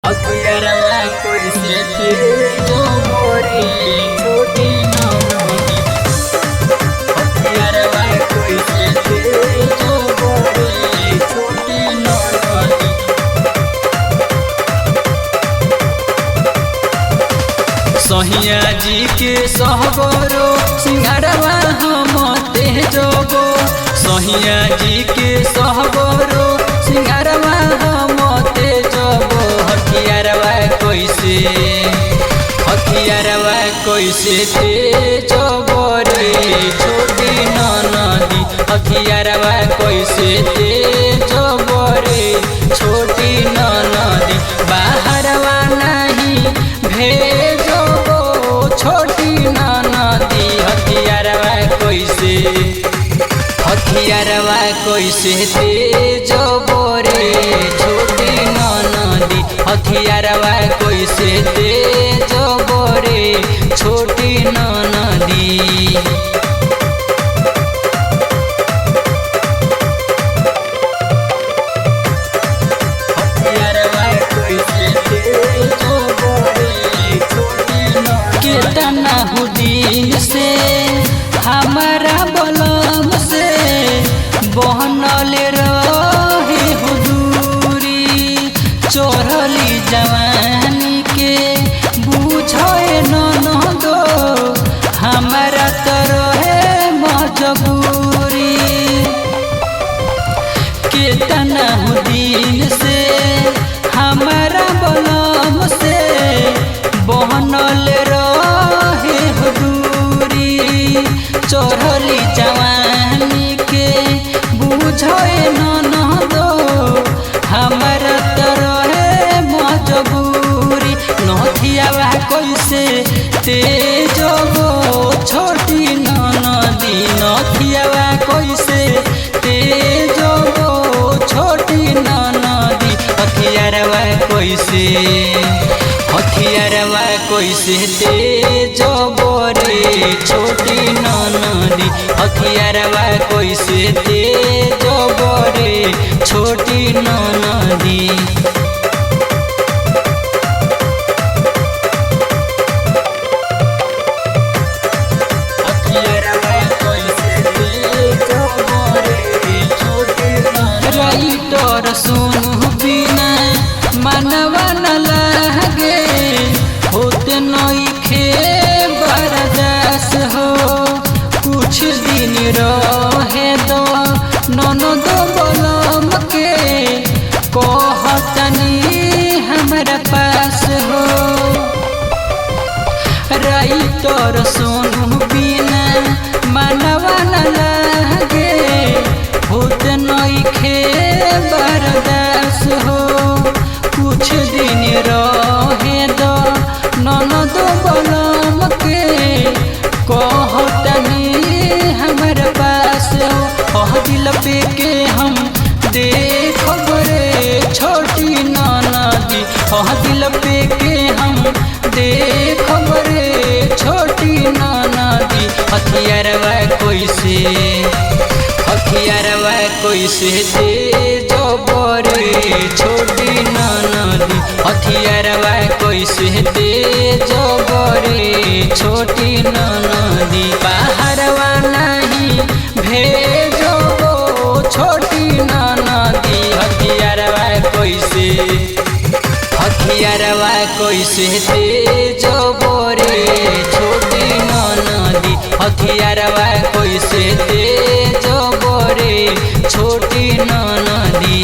अखियरवा कोई से तेरे जो मोरे छोटी नौनी। अखियरवा कोई से तेरे जो मोरे छोटी नौनी। सहिया जी के सहगरो सिंगारवा हम तेजगो। सहिया जी के सहगरो सिंगारवा हम तेजगो। हथियारवा कैसे तेजगो रे छोटी ननदी। हथियारवा कैसे तेजगो रे छोटी ननदी। बाहरवा नहीं भेजगो छोटी ननदी। हथियारवा कैसे तेजगो रे छोटी ननदी। हथियारवा कैसे तेजगो रे छोटी ननदी। केतना दिन से हमारा बलम से बहनल रही हुजूरी। चोरली जवानी के बुझे ननदो हमारा तरहे मजबूरी। केतना दिन से हमारा बलम से बहनल रहे हुजूरी। चोरली जवानी के बुझे ननदो हमारा तरहे मजबूरी। नथियावा कैसे तेजगो छोटी ननदी। नथियावा कैसे तेजगो छोटी ननदी। हथियारवा कैसे तेजगो रे छोटी ननदी। हथियारवा कैसे तेजगो रे छोटी ननदी। राइटर सुनु बिना मनवा न लागे होते नइखे बर्दाश्त हो। कुछ दिन रहे दो ननद बलम के कहतनी हमारा पास हो। राइटर सुनु बिना मनवा न लागे होते नइखे बर्दाश्त हो। कुछ दिन रहे दो ननद बलम के कहतनी हमर पास हो। दिल पे के हम देखब रे छोटी ननदी। दिल पे के हम देखब रे छोटी ननदी। हथियारवा कैसे तेजगो रे छोटी ननदी। हथियारवा कैसे तेजगो रे छोटी ननदी। बाहरवा नहीं भेजगो छोटी ननदी। हथियारवा कैसे तेजगो रे छोटी ननदी। हथियारवा कैसे तेजगो रे छोटी ननदी।